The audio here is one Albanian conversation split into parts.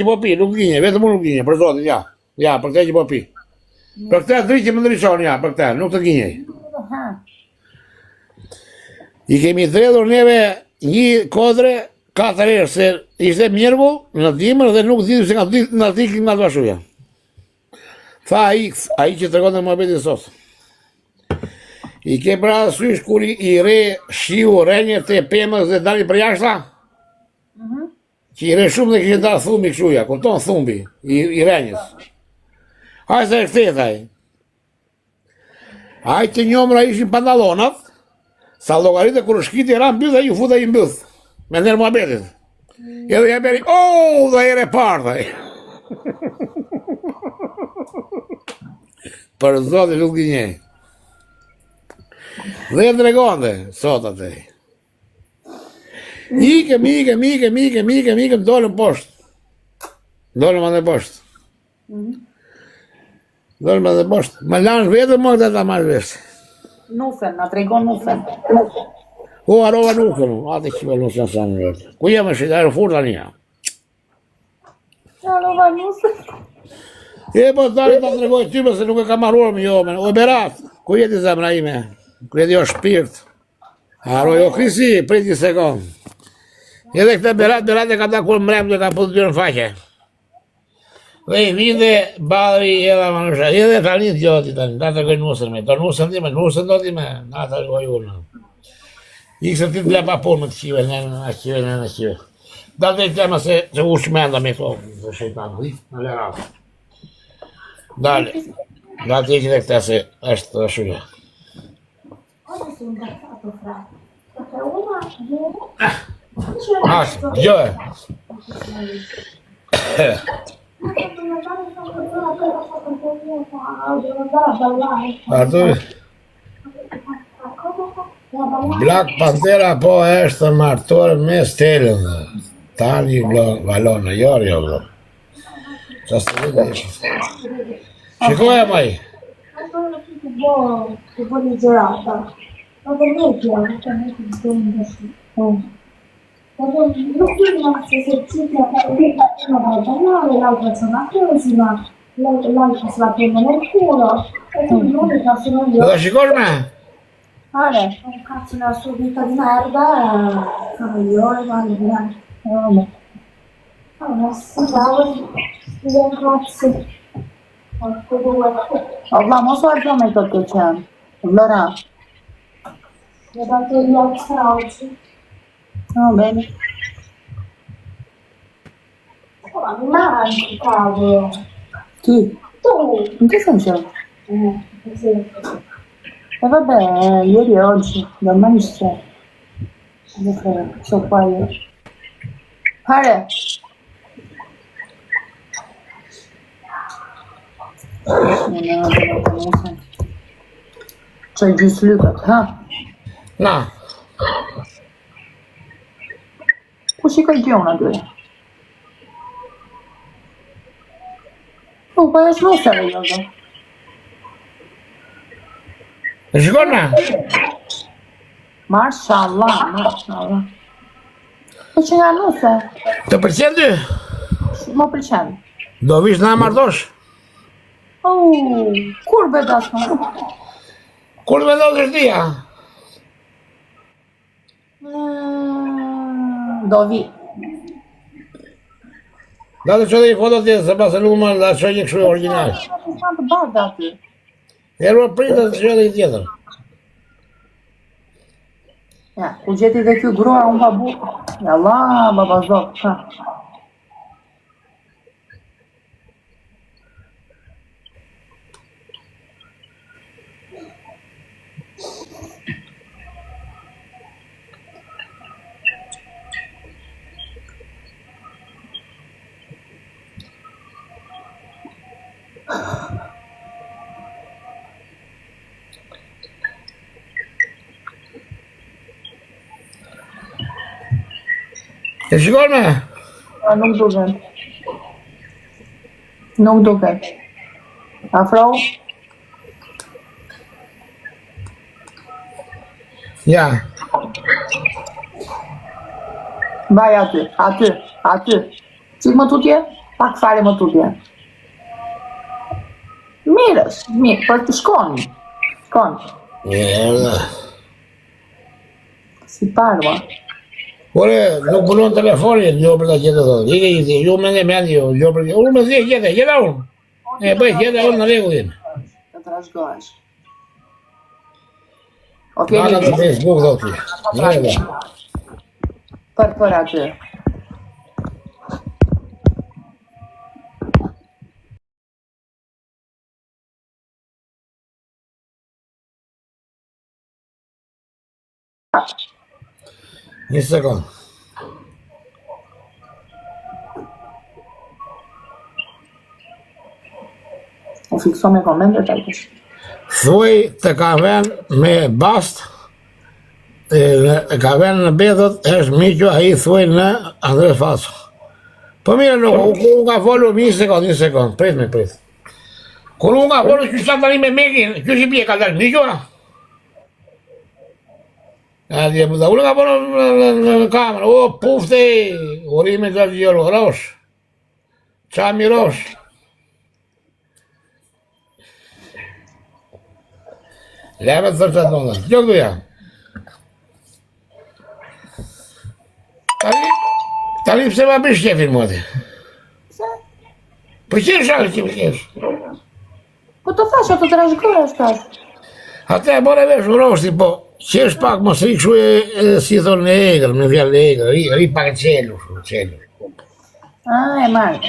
që po pi, nuk gjenje, vetëm unë nuk gjenje, për zotin, ja. Ja, për këtë që po pi. Për këtë drejt që më ndryshon, ja, për këtë, nuk të gjenje. I kemi dredhur neve një kodre 4 herë, se ishte mjergu në dimër dhe nuk ditu se nga dikim nga të bashuja. Tha a i që të regon dhe më beti sot. I ke pra sysh kur i re shiu renje të pëmës dhe dali për jashta? Që i re shumë dhe kështë da thumbi këshuja, kupton thumbi, i renjës. Haj se e këthetaj. Haj që njomra ishin pantalonat, sa logaritë kur shkiti ra mbyth dhe ju futa i mbyth. Me nërë muhabetit. Edhe ja beri, dhe ere parë, për zotë nuk gjenjej. Dhe e dregonde, sot atë. Ikëm, dolëm poshtë. Dolëm anë poshtë. Më lanë vetëm më këtë ta marrë veshtë. Nufen, na tregon nufen. O, arova nufen, atë që me nufen sa në vetë. Ku jam e shita, aerofurt tani ja. Arova nufen. E, po tani ta tregoj ty, se nuk e ka marruar me jo, o berat, ku jeti zemra ime? Ku jeti o shpirt? Aroj, o krisi, prit një sekund. Edhe këte berat e ka ta kur mrem dhe ka putë ty në faqe. Dhe i vinde badri edhe manusha, edhe tani të gjoti tani, da të gojnë nusën me, do nusën do ti me, da të gojnë unë. I kësë ti të lepa punë më të qive, në qive. Da të i tema se u shmenda me këto, dhe shejtanë, në leratë. Dale, da të i që dhe këta se është të shuja. Asë, gjoj. Artur, Black Pantera po është martore me stelën, tani valonë, jo bro. Qa së të vide ishë. Shikoja maj. Të bo një gjërata. Në të nekja, të nekja të ndëshë. Nuk vidim se se cifra ka rrita në vajtanare, l'altra sono a Cosima, l'altra sarà più nel culo, e tu l'unica sono io. Dove shikosh me? Ale, un cazzo nella sua vita di merda, sono io e vanno via. Allora, si dà, cazzo. Allah, mos o argjo me këtë qenë. Vlëra. Mi ha dato gli strauci. No, bene. Ma mi manchi, cavolo. Chi? Tu. In che senso? Sì. E vabbè, ieri e oggi, domani c'è. Sono qua io. Pare. C'hai giusto lykat, ha? Na. Ku shikoj gjona dy? Po, pa është nuseve jo dhe. E shikon me? Mashallah. Po që nga nuse? Të përqen ty? Më pëlqen. Do vish na martosh? Kur bedas më? Kur vendosh është dia? Do vi. Da të qëtë i foto tjetë, se pasë nuk më da qëtë një këshu original. Në të bardë aty. Ero pritë të qëtë i tjetër. Ja, ku gjeti dhe kjo grua, unë babu. Ja, Allah, baba zot. E shikon me? Nuk duket. Nuk duket. Afro? Ja. Vaj aty. Qik më tutje? Pak fare më tutje. Mirë është, mirë, për të shkoni. Shkoni. Mierda. Si parë, Ore, nuk punon telefonin, jo për ta gjetë thotë. Ike, ju mendje, jo për unë më zi gjeta unë. E bëj gjeta unë në rregullin. Të trashgohesh. Ok, Naka të Facebook thotë. Mierda. Për aty. Një sekund. U fikso me komendet e kësh. Thuaj të ka vend me bast, e ka vend në bedhët, është miqo, a i thuaj në Andres Faso. Po mire, unë ka folur, një sekund, prit. Kur unë ka folur që shtë tani me Mekin, që që bje ka dalë miqo, unë ka folur në kamerë, o pufte, urime të gjero, rosh, qami rosh. Leve të thërë të ndonë, që këtu ja. Tani pëse ma bësh qefin më ati? Po që shakë që më kesh? Po të thasho të trashgohesh tash. Ate e bore vesh roshti, po qesh pak mos rikë shu e si thonë në egrë, me vjallë në egrë, ri pak e qelu. E marrë,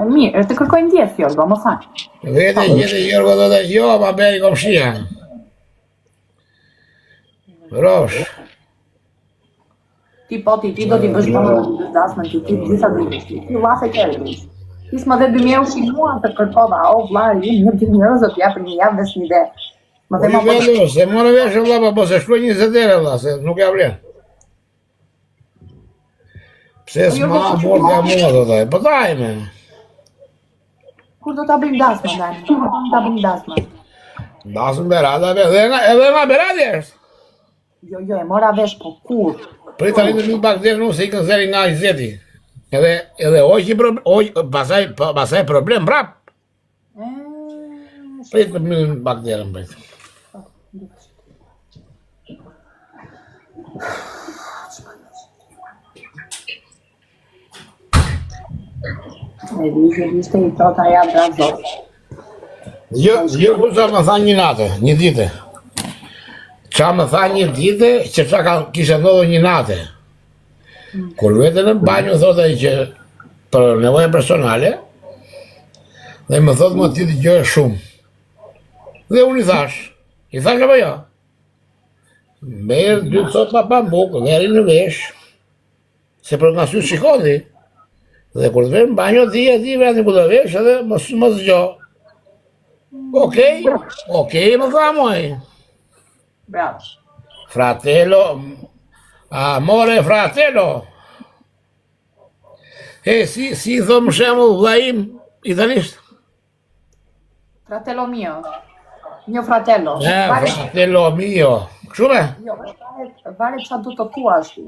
mirë, të kërkojnë djetë fjallë, më thanë. Vete gjithë Jorgo do dhe, jo, ma beri komshia. Rosh. Ti do t'i bësh bënë dasmën ti gjitha dhërish, ti lafe kërë. Isë më dhe 2000 shi mua të kërkova, o vlari, një gjithë njërëzë të japër një javë dhe s'mi dhe. Po i velu, se more veshë vla, po se shkruaj 20 ere vla, se nuk ja vlen. Pse s'ma mor t'ja mua do taj, po tajme. Kur do t'a bëjmë dasmën, Dani? Kur do t'a bëjmë dasmën? Dasmën berada, edhe nga beradi është. Jo, e mora vesh, po kur? Prit tani në një pak dhejë, nuk se i kënzeri nga i zeti. Edhe pasaj problem prap. Prit në një pak dhejë në prit. E vishte i tota ja drazot. Jo, ku qa më tha një natë, një dite. Qa më tha një dite, që qa kishe ndodhë një natë. Kur vete në banjë, thotë e që për nevoje personale, dhe më thotë më ti të gjojë shumë. Dhe unë i thash apo jo? Merë 2 sot pa pambuk, veri në vesh, se për nga sy shikoni. Dhe kur të vesh në banjë, di vetë ku të vesh, edhe më zgjo. Okej, më tha moj. Bravo. Fratello, amore fratello. Si thëmë shemë vlajim italisht? Fratello mio. Mio fratello. Fratello mio. Kështu me? Jo, vare qa du të thua ashtu.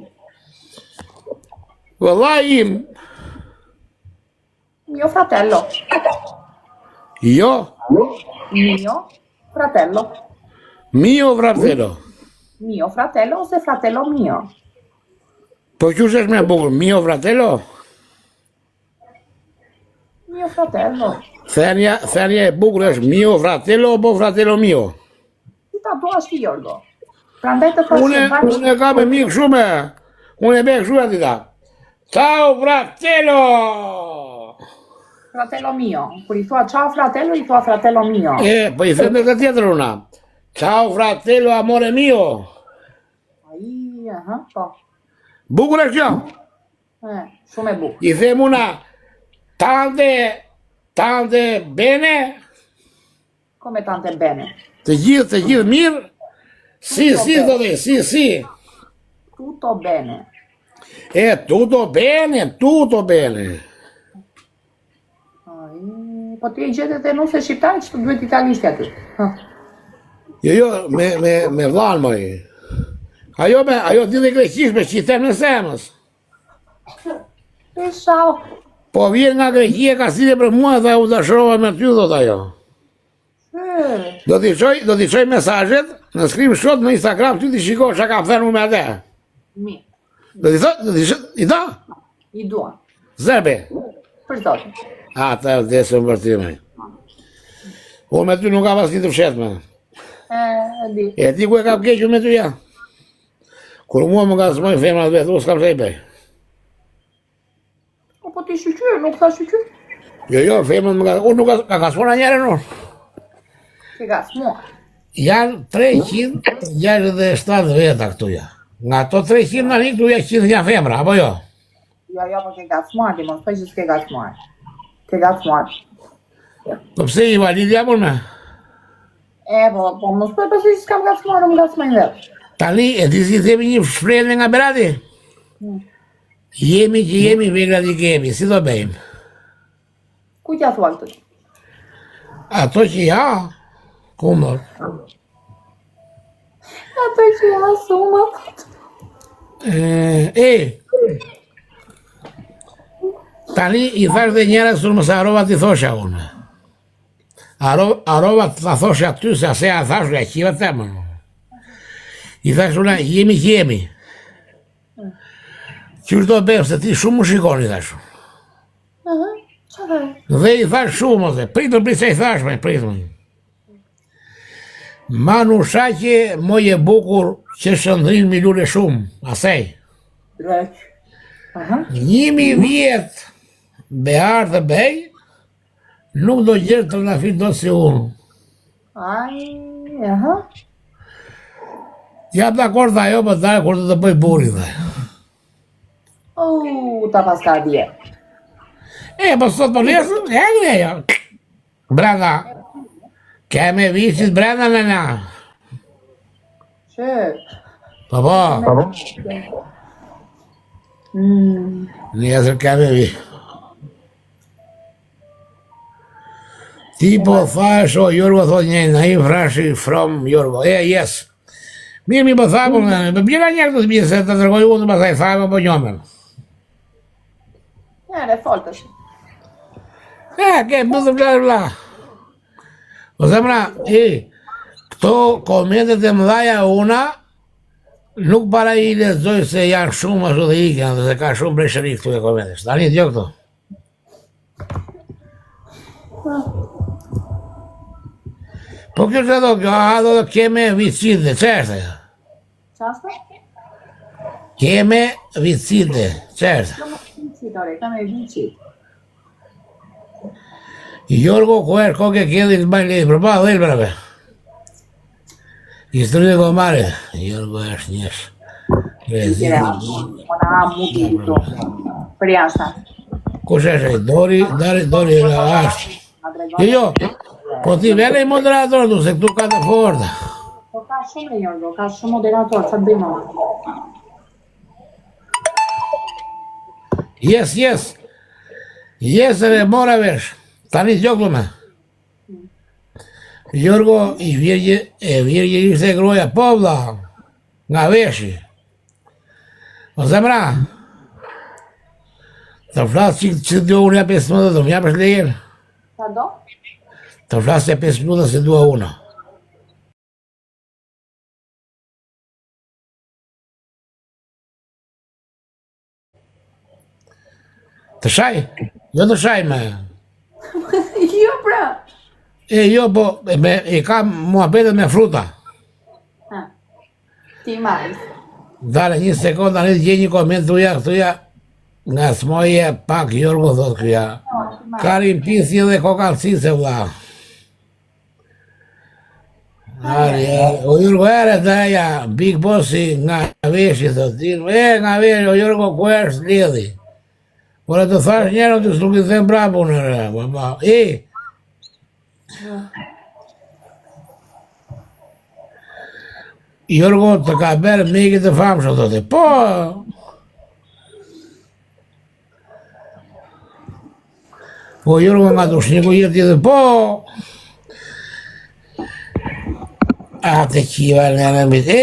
Vlajim. Mio fratello. Jo? Mio fratello. Mio fratello. Mio fratello ose fratello mio? Po që shesh me bukur, mio fratello? Mio fratello. Thenja e bukur është mio fratello apo fratello mio? Si ta do ashtu Jorgo? Prandaj të thashë Unë e ka me mikë shume. Unë e be këshu e dita. Ciao fratello! Fratello mio. Kur i thua ciao fratello, i thua fratello mio. Po i them të tjetër una. Ciao fratello amore mio. Ai, po. Bukur e kjo? Shumë e bukur. I them una tante bene. Come tante bene. Të gjithë mirë. Si, thotë, si. Tutto bene. Tutto bene. Po ti e gjetet e nuse shqiptarë që të duhet italisht aty. Jo, me vlanë moj. Ajo di dhe greqishme që i them në semës. E shau. Po vjen nga Greqia ka sile për mua dhe u dashurova me ty, thot ajo. Do t'i qoj mesazhet, në skrim shot në Instagram, ty t'i shiko që ka thënë me atë. Mirë. Do t'i thot, i da? I dua. Zërbe. Për zotin. Ta e vdesë më vërtime. Unë me ty nuk ka pas një të fshet me. E di. E ti ku e ka kequr me ty ja? Kur mua më nga smoj femrat vetë, u s'kam shej bej. Po ti shqyqyr, nuk tha shqyqyr. Jo, femrat më nga... Unë nuk ka kasmona njëre në. Ke ka smua. Janë 367 veta këtu ja. Nga ato 300 në një këtu ja 100 janë femra, apo jo? Jo, po ke ka smuar, ti mos që s'ke ka smuar. Ke ka smuar. Po pse i valid jam unë me? Po mos për që s'kam ka smuar, më ka smajnë vetë. Tani, e ti si themi një shprehje nga Berati? Jemi që jemi, vegrat i kemi, si do bëjmë? Ku t'ja thua këtë? Ato që ja, kumër. Ato që ja, suma. Tani i thash dhe njëra sur mëse arova t'i thosha unë. Arova t'a thosha ty se ase a thash nga qiva temën. I thash una, jemi që jemi. Qysh do bëjmë, se ti shumë më shikoni, thash. Dhe i thash shumë, ose, pritëm se i thash, me pritëm. Manu shaqe, moje bukur, që shëndrin mi lule shumë, asej. Dreq. 1000 vjet, behar dhe bej, nuk do gjerë të nga fit do si unë. Jap dhe akord dhe ajo, për dhe kur të bëj buri dhe. Ta pas ka dje. Po sot për nesën, e jo. Brenda. Keme visit brenda në na. Që? Po. Nesër keme vi. Ti po thash, o Jorgo thot një, na i frashi from Jorgo. Yes. Mirë mi po thapo, më bjera njerë të të bje, se të tërgoj unë të pasaj thapo po njomën. Njëre, foltësh. Ke, bëzë bla. O zemra, këto komendet e mëdhaja una, nuk para i lezoj se janë shumë ashtu dhe ikja, dhe se ka shumë breshëri këtu e komendet. Tani t'jo këto. Po kjo që do, kjo do keme vicide, që është? Qasta? Keme vicide, që është? Keme vicide. Jorgo kuer koke kjedhin të bajnë lejtë, përpa dhe ilë përve. Historie komare, Jorgo është njësh. Ona muti i to. Për jashta. Kush është e? Dori është. Jo, po ti vele i moderator du, se këtu ka të forta. Po ka shumë e Jorgo, ka shumë moderator, që të bëjmë. Yes, e mora vesh. Tani t'joklu me. Jorgo i virgje ishte groja, po vla, nga veshi. O zemra, të flasë që t'jo unë ja 5 minuta, të më japësh lejen. Sa do? Të flasë ja 5 minuta se dua unë. Të shaj? Jo të shaj me. Jo pra. Jo, po, e ka muhabetet me fruta. Ti marrë. Dale, një sekund, anë të gjej një koment këtuja, nga smoje pak Jorgo thot këja. Karin pisi dhe kokalësi se vla. O Jorgo ere të eja, Big Bossi nga veshi, thot, nga veshi, o Jorgo ku është lidhi. Por e të thash njerën të s'luk i them brapu në re, Jorgo të ka berë mikit të famshë, thote, po! Po Jorgo nga të shniku jetë dhe, po! Ate qiva në në mitë,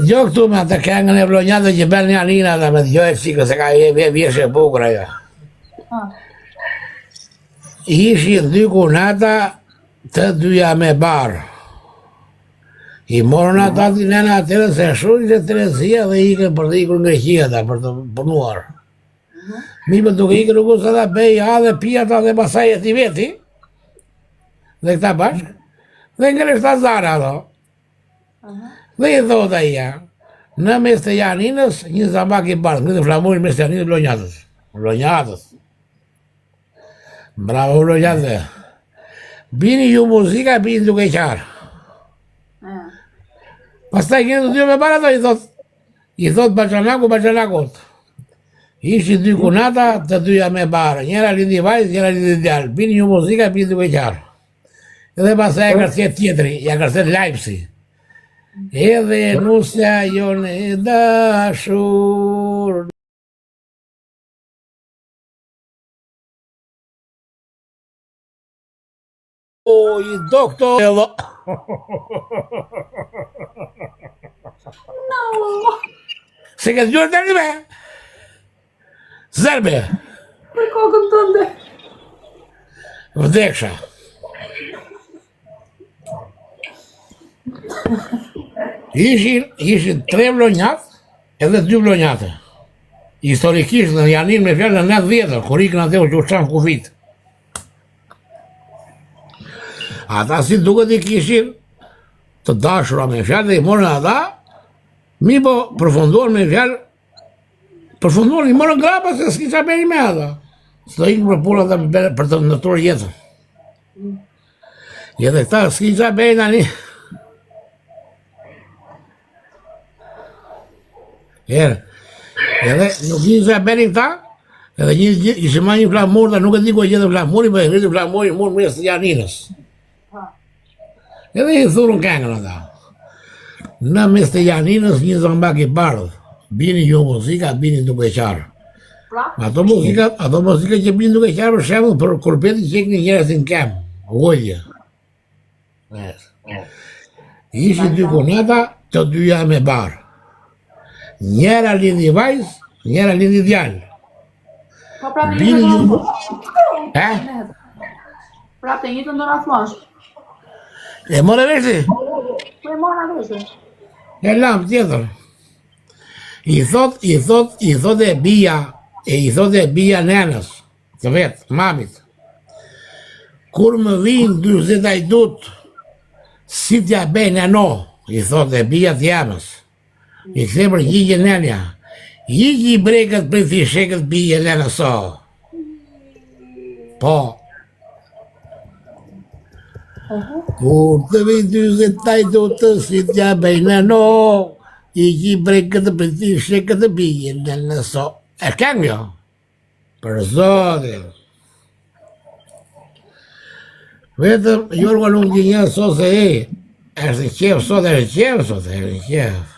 gjo këtu me atë këngën e vlonjatë që bërë një alina dhe me të gjojë qikë, se ka vjeshe bukra jo. ishin dy kunata të dyja me barë. I morën ata t'i nena atyre se shumë që Teresia dhe ikën për të ikur nga Greqia për të punuar. Mi për duke ikën nuk usë ata bej dhe pijata dhe pasaj e ti veti, dhe këta bashkë, dhe nga shta zara ato. Dhe i thot aja, në mes të Janinës, një zambak i bardhë, në të flamurin mes të Janinës Vlonjatës. Vlonjatës. Bravo Vlonjatëve. Bini ju muzika, bini duke qarë. Pastaj kënë të dy me barë ato, i thot Baçanakut. Ishi dy kunata të dyja me barë, njëra lindi vajzë, njëra lindi djalë. Bini ju muzika, bini duke qarë. Edhe pastaj e kërcet tjetëri, ja kërcet Lajpsi. Edhe nusja jone e dashur. Oj, doktor... Se këtë gjurë të një me? Zerbe. Për kokën tënde. Vdeksha. Ishin 3 vlonjat edhe 2 vlonjate. Historikisht në Janin me fjallë në 90, kur ikën atë u qanë kufit. Ata si duket i kishin të dashura me fjallë dhe i morën ata, mi po përfunduar me fjallë, përfunduar i morën grapa se s'ki qa beri me ata. Së ikën për pura dhe për të ndërturë jetën. Edhe këta s'ki qa beri në një. Edhe nuk një qa beri këta, edhe një ishë ma një flamur dhe nuk e di ku e gjithë flamuri, për e ngritë flamuri murë mes të Janinës. Edhe i thurën këngën ata. Në mes të Janinës një zambak i bardhë. Bini ju muzika, bini duke qarë. Ato muzika që bini duke qarë për shemë për kurpeti që ekni njërës në kemë. Vojlje. Ishi dy kunata të dyja me barë. Njëra lindi vajzë, njëra lindi djallë. Bini ju... Prapë të një të ndona thmosh. E mora veshti? Po e mora veshti. E lam tjetër. I thot e bia nenës, të vetë, mamit. Kur më vinë 40 ajdut, si t'ja bejnë e no, i thot e bia t'jamës. I këthe për gjigje nenja. Gjigje i brekët për fishekët bia nenës o. Po. Kur të vinë 40 ajdut, si t'ja bejnë e no, i gjigje i brekët për fishekët bia nenës o. E këngë jo? Për zotin. Vetëm, jorga nuk di një sot se është qef sot, është qef.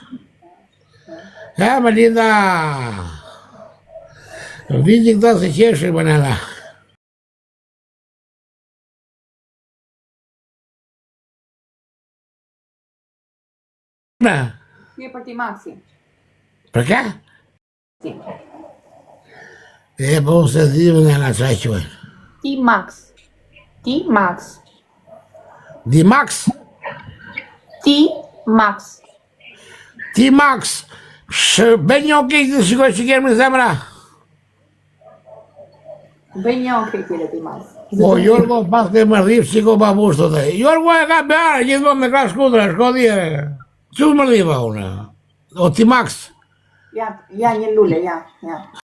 Më linda. Vidi këta se qeshë i banana. Je për ti Maxi. Për ka? E po se dhimë nga nga qaj qoj. Ti Max. Ti Max. Di Max? Ti Max. Ti Max. Shërben një okej të shikoj që kërë më zemra. Bëj një okej tjere ti Max. Po, Jorgo pas të mërdhif shiko babush të dhe. Jorgo e ka bearë, gjithmo me ka shkudra, shkodhje. Që mërdhifa une? O ti Max? Ja një lule, ja.